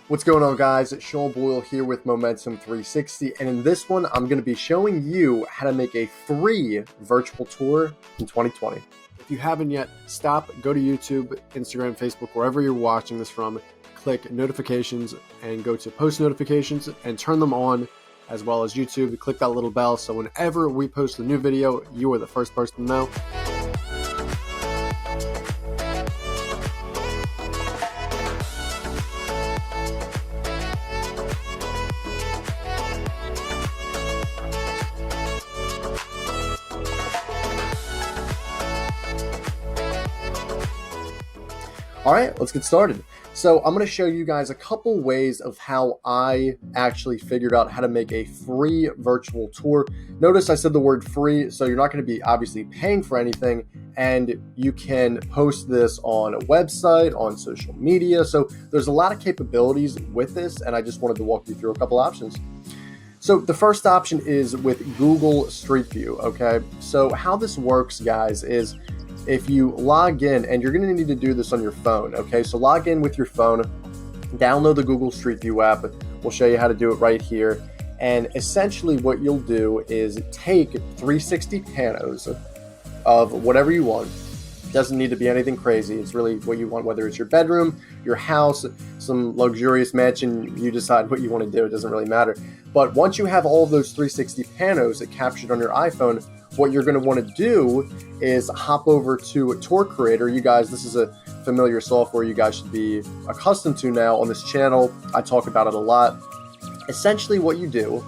What's going on, guys? It's Sean Boyle here with Momentum 360, and in this one, I'm going to be showing you how to make a free virtual tour in 2020. If you haven't yet, stop, go to YouTube, Instagram, Facebook, wherever you're watching this from, click notifications and go to post notifications and turn them on, as well as YouTube. Click that little bell so whenever we post a new video, you are the first person to know. All right, let's get started. So I'm going to show you guys a couple ways of how I actually figured out how to make a free virtual tour. Notice I said the word free, so you're not going to be obviously paying for anything, and you can post this on a website, on social media. So there's a lot of capabilities with this, and I just wanted to walk you through a couple options. So the first option is with Google Street View, okay? So how this works, guys, is if you log in, and you're going to need to do this on your phone, okay? So log in with your phone, download the Google Street View app. We'll show you how to do it right here. And essentially what you'll do is take 360 panos of whatever you want. Doesn't need to be anything crazy. It's really what you want, whether it's your bedroom, your house, some luxurious mansion. You decide what you want to do. It doesn't really matter. But once you have all of those 360 panos captured on your iPhone, what you're going to want to do is hop over to Tour Creator. You guys, this is a familiar software you guys should be accustomed to now on this channel. I talk about it a lot. Essentially what you do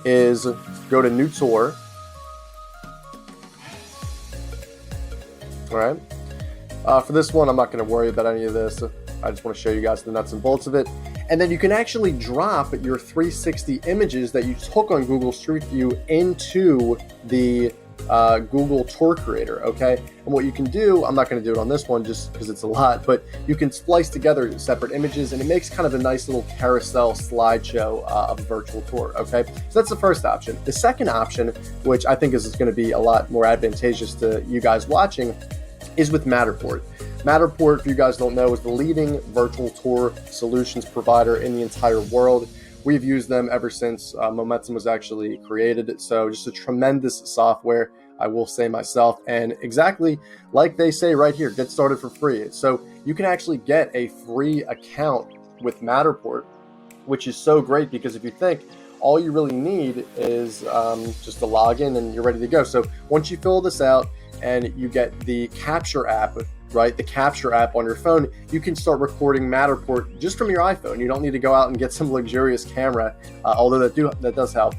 is go to New Tour. All right. For this one, I'm not going to worry about any of this. I just want to show you guys the nuts and bolts of it. And then you can actually drop your 360 images that you took on Google Street View into the Google Tour Creator, okay? And what you can do, I'm not going to do it on this one just because it's a lot, but you can splice together separate images, and it makes kind of a nice little carousel slideshow of a virtual tour, okay? So that's the first option. The second option, which I think is going to be a lot more advantageous to you guys watching, is with Matterport. Matterport, if you guys don't know, is the leading virtual tour solutions provider in the entire world. We've used them ever since Momentum was actually created. So just a tremendous software, I will say myself. And exactly like they say right here, get started for free. So you can actually get a free account with Matterport, which is so great because if you think, all you really need is just to log in and you're ready to go. So once you fill this out and you get the Capture app, right? The Capture app on your phone, you can start recording Matterport just from your iPhone. You don't need to go out and get some luxurious camera, although that does help.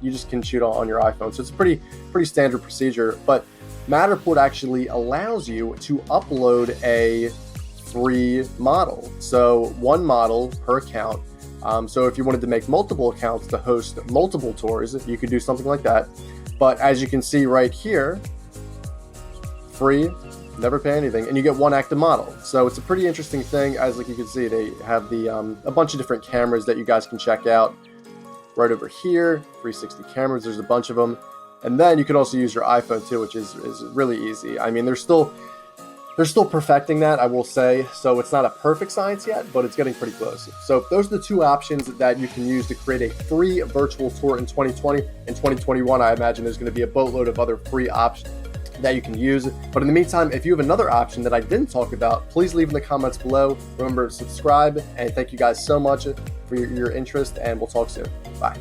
You just can shoot on your iPhone. So it's a pretty standard procedure. But Matterport actually allows you to upload a free model. So one model per account. So if you wanted to make multiple accounts to host multiple tours, you could do something like that. But as you can see right here, free, never pay anything, and you get one active model. So it's a pretty interesting thing. As like you can see, they have the a bunch of different cameras that you guys can check out right over here. 360 cameras, there's a bunch of them. And then you can also use your iPhone too, which is really easy. I mean, they're still perfecting that, I will say. So it's not a perfect science yet, but it's getting pretty close. So those are the two options that you can use to create a free virtual tour in 2020. In 2021, I imagine there's going to be a boatload of other free options that you can use. But in the meantime, if you have another option that I didn't talk about, please leave in the comments below. Remember to subscribe, and thank you guys so much for your interest, and we'll talk soon. Bye.